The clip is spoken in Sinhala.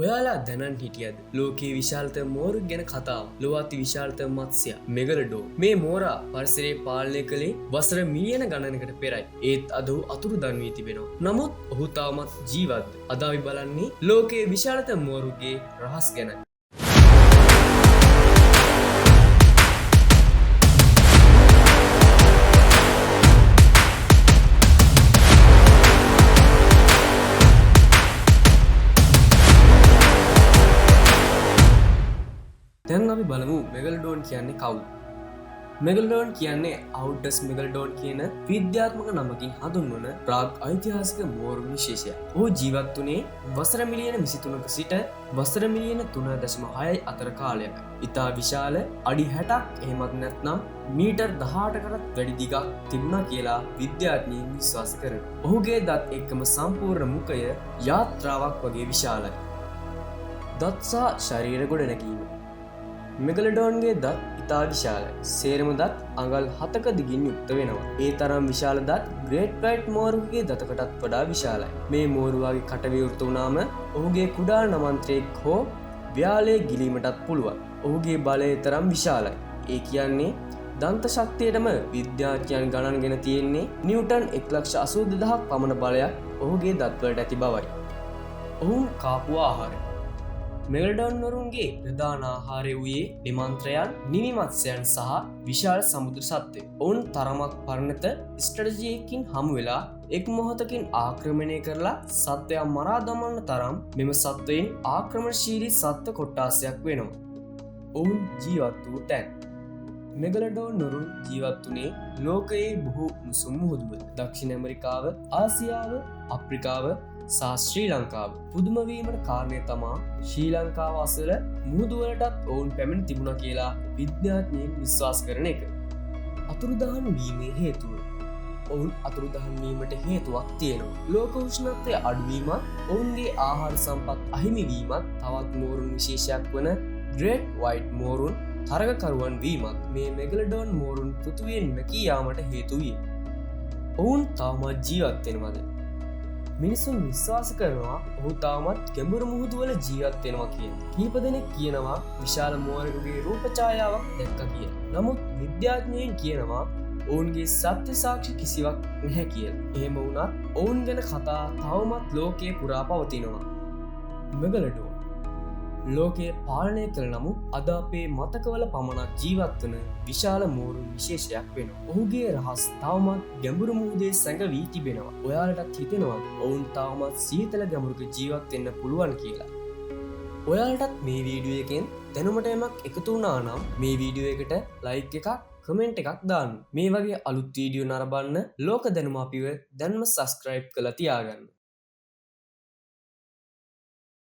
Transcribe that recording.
ඔයාලා දැනන් හිටියද ලෝකයේ විශාලතම මෝරු ගැන කතාව. ලෝවාති විශාලතම මත්ස්‍ය මෙගලඩෝ. මේ මෝරා පරිසරයේ පාලනය කළේ වසර මිලියන ගණනකට පෙරයි. ඒත් අද ඔහු අතුරුදන් වී තිබෙනවා. නමුත් ඔහු තාමත් ජීවත්ද. අද අපි බලන්නේ ලෝකයේ විශාලතම මෝරුගේ රහස් ගැන. දැන් අපි බලමු මෙගලඩෝන් කියන්නේ කවුද? මෙගලඩෝන් කියන්නේ අවුටස් මෙගලඩෝන් කියන විද්‍යාත්මක නමකින් හඳුන්වන ප්‍රාග් ඓතිහාසික මෝරු විශේෂයක්. ඔහු ජීවත් වුණේ වසර මිලියන 23ක සිට වසර මිලියන 3.6 අතර කාලයක. ඉතා විශාල අඩි 60ක් එහෙමත් නැත්නම් මීටර් 18කටත් වැඩි දිගක් තිබුණා කියලා විද්‍යාඥයින් විශ්වාස කරනවා. ඔහුගේ දත් එක්කම සම්පූර්ණ මුඛය යාත්‍රාවක් වගේ විශාලයි. දත් සහ ශරීර ගොඩනැගීම. මෙගලඩෝන්ගේ දත් ඉතා විශාලයි. සේරම දත් අඟල් 7ක දිගින් යුක්ත වෙනවා. ඒ තරම් විශාල දත් ග්‍රේට් වයිට් මෝරුගේ දතකටත් වඩා විශාලයි. මේ මෝරුවාගේ කට විවෘත වුණාම ඔහුගේ කුඩා නමන්ත්‍රයෙක් හෝ ව්‍යාලේ ගිලීමටත් පුළුවන්. ඔහුගේ බලය තරම් විශාලයි. ඒ කියන්නේ දන්ත ශක්තියටම විද්‍යාඥයන් ගණන්ගෙන තියෙන්නේ නිව්ටන් 1,82,000ක් පමණ බලයක් ඔහුගේ දත්වලට ඇති බවයි. ඔවුන් කාපු ආහාරය. මෙගලඩෝන් වරුන්ගේ ප්‍රධාන ආහාරය වූයේ නිමන්ත්‍රයන්, නිවිමත්ස්‍යයන් සහ විශාල සමුද්‍ර සත්වයෝ. ඔවුන් තරමක් පරිණත ස්ට්‍රැටජියකින් හමු වෙලා එක් මොහොතකින් ආක්‍රමණය කරලා සත්වයන් මරා දමන්න තරම් මෙම සත්වයින් ආක්‍රමණශීලී සත්ව කොට්ටාසයක් වෙනවා. ඔවුන් ජීවත් වූ තැන්. මෙගලඩෝන් වරුන් ජීවත් වුණේ ලෝකයේ බොහෝ මුසුම් මුහුදුවල. දක්ෂිණ ඇමරිකාව, ආසියාව, අප්‍රිකාව සහ ශ්‍රී ලංකාව. පුදුම වීමට කාරණය තමා ශ්‍රී ලංකාව අසල මුහුදුවලටත් ඔවුන් පැමිණ තිබුණා කියලා විද්‍යාඥයින් විශ්වාස කරන එක. අතුරුදහන් වීමේ හේතුව. ඔවුන් අතුරුදහන් වීමට හේතුවක් තියෙනවා. ලෝක උෂ්ණත්වය අඩුවීමත්, ඔවුන්ගේ ආහාර සම්පත් අහිමි වීමත්, තවත් මෝරුන් විශේෂයක් වන ග්‍රේට් වයිට් මෝරුන් තරගකරුවන් වීමත් මේ මෙගලඩෝන් මෝරුන් පෘථිවියෙන් මැකී යාමට හේතු විය. ඔවුන් තවමත් ජීවත් වෙනවද? මිනිසුන් විශ්වාස කරනවා ඔහු තාමත් ගැඹුරු මුහුදුවල ජීවත් වෙනවා කියලා. කීප දෙනෙක් කියනවා විශාල මෝරෙකුගේ රූප ඡායාවක් දැක්කා කියලා. නමුත් විද්‍යාඥයන් කියනවා ඔවුන්ගේ සත්‍ය සාක්ෂි කිසිවක් නැහැ කියලා. එහෙම වුණත් ඔවුන් ගැන කතා තවමත් ලෝකයේ පුරා පවතිනවා. මෙගලඩෝන් ලෝකයේ පාලනය කළ නමුත් අද අපේ මතකවල පමණක් ජීවත් වන විශාල මෝරු විශේෂයක් වෙනවා. ඔහුගේ රහස් තවමත් ගැඹුරු මුහුදේ සැඟවී තිබෙනවා. ඔයාලටත් හිතෙනවද ඔවුන් තවමත් සීතල ගැඹුරක ජීවත් වෙන්න පුළුවන් කියලා? ඔයාලටත් මේ වීඩියෝ එකෙන් දැනුමට යමක් එකතු වුණා නම් මේ වීඩියෝ එකට ලයික් එකක්, කමෙන්ට් එකක් දාන්න. මේ වගේ අලුත් වීඩියෝ නරඹන්න ලෝක දැනුම අපිව දැන්ම සබ්ස්ක්‍රයිබ් කරලා තියාගන්න.